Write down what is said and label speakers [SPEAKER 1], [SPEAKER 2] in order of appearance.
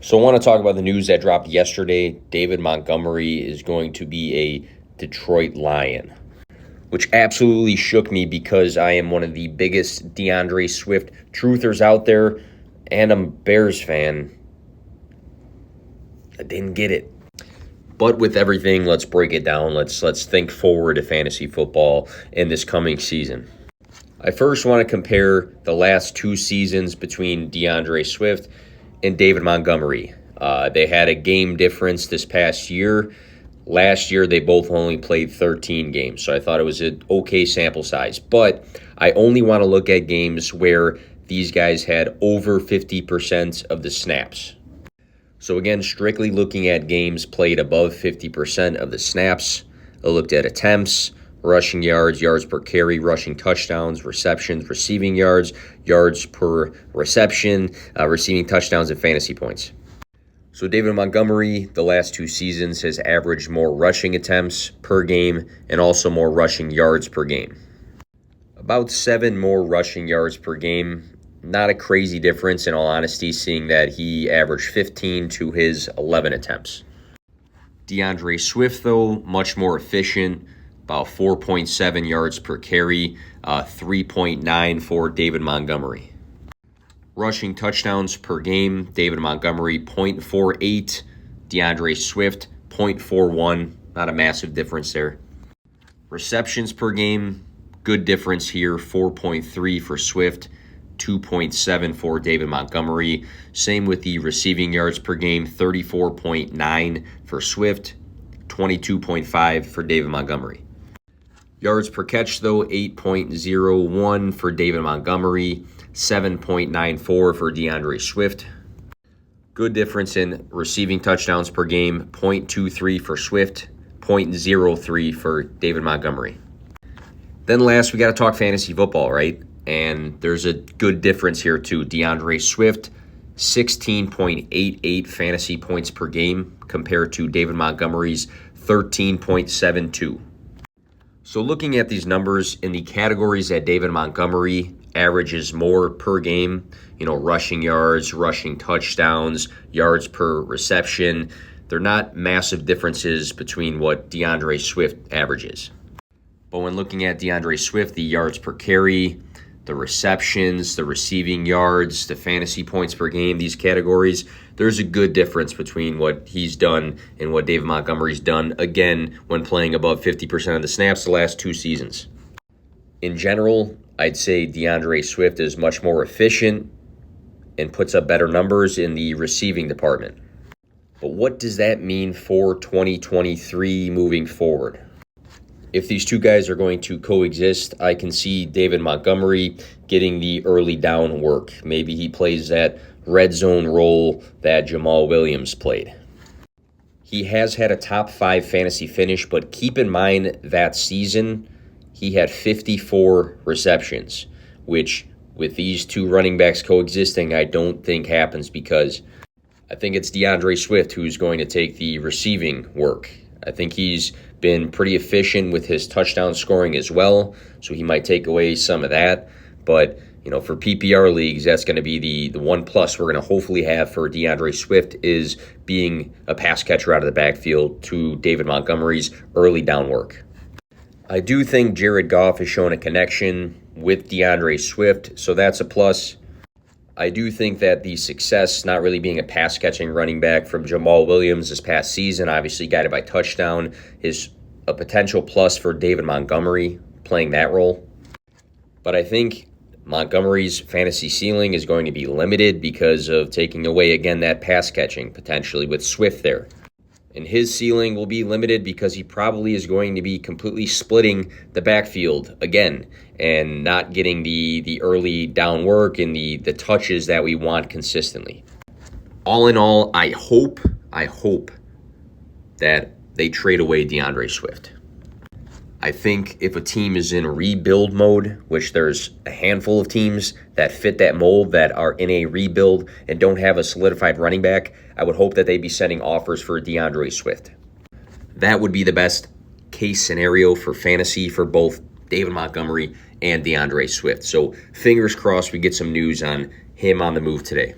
[SPEAKER 1] So I want to talk about the news that dropped yesterday. David Montgomery is going to be a Detroit Lion, which absolutely shook me because I am one of the biggest DeAndre Swift truthers out there, and I'm a Bears fan. I didn't get it. But with everything, let's break it down. Let's think forward to fantasy football in this coming season. I first want to compare the last two seasons between DeAndre Swift and David Montgomery. They had a game difference this past year. Last year, they both only played 13 games, so I thought it was an okay sample size. But I only want to look at games where these guys had over 50% of the snaps. So again, strictly looking at games played above 50% of the snaps. I looked at attempts, rushing yards, yards per carry, rushing touchdowns, receptions, receiving yards, yards per reception, receiving touchdowns, and fantasy points. So David Montgomery, the last two seasons, has averaged more rushing attempts per game and also more rushing yards per game. About 7 more rushing yards per game. Not a crazy difference, in all honesty, seeing that he averaged 15 to his 11 attempts. DeAndre Swift, though, much more efficient, about 4.7 yards per carry, 3.9 for David Montgomery. Rushing touchdowns per game, David Montgomery 0.48, DeAndre Swift 0.41, not a massive difference there. Receptions per game, good difference here, 4.3 for Swift, 2.7 for David Montgomery. Same with the receiving yards per game, 34.9 for Swift, 22.5 for David Montgomery. Yards per catch, though, 8.01 for David Montgomery, 7.94 for DeAndre Swift. Good difference in receiving touchdowns per game, 0.23 for Swift, 0.03 for David Montgomery. Then last, we got to talk fantasy football, right? And there's a good difference here too. DeAndre Swift, 16.88 fantasy points per game compared to David Montgomery's 13.72. So looking at these numbers in the categories that David Montgomery averages more per game, rushing yards, rushing touchdowns, yards per reception, they're not massive differences between what DeAndre Swift averages. But when looking at DeAndre Swift, the yards per carry, the receptions, the receiving yards, the fantasy points per game, these categories, there's a good difference between what he's done and what David Montgomery's done, again, when playing above 50% of the snaps the last two seasons. In general, I'd say DeAndre Swift is much more efficient and puts up better numbers in the receiving department. But what does that mean for 2023 moving forward? If these two guys are going to coexist, I can see David Montgomery getting the early down work. Maybe he plays that red zone role that Jamal Williams played. He has had a top 5 fantasy finish, but keep in mind that season he had 54 receptions, which with these two running backs coexisting, I don't think happens because I think it's DeAndre Swift who's going to take the receiving work. I think he's been pretty efficient with his touchdown scoring as well, so he might take away some of that. But, for PPR leagues, that's going to be the one plus we're going to hopefully have for DeAndre Swift is being a pass catcher out of the backfield to David Montgomery's early down work. I do think Jared Goff has shown a connection with DeAndre Swift, so that's a plus. I do think that the success not really being a pass-catching running back from Jamal Williams this past season, obviously guided by touchdown, is a potential plus for David Montgomery playing that role. But I think Montgomery's fantasy ceiling is going to be limited because of taking away, again, that pass-catching potentially with Swift there. And his ceiling will be limited because he probably is going to be completely splitting the backfield again and not getting the early down work and the touches that we want consistently. All in all, I hope that they trade away DeAndre Swift. I think if a team is in rebuild mode, which there's a handful of teams that fit that mold that are in a rebuild and don't have a solidified running back, I would hope that they'd be sending offers for DeAndre Swift. That would be the best case scenario for fantasy for both David Montgomery and DeAndre Swift. So fingers crossed we get some news on him on the move today.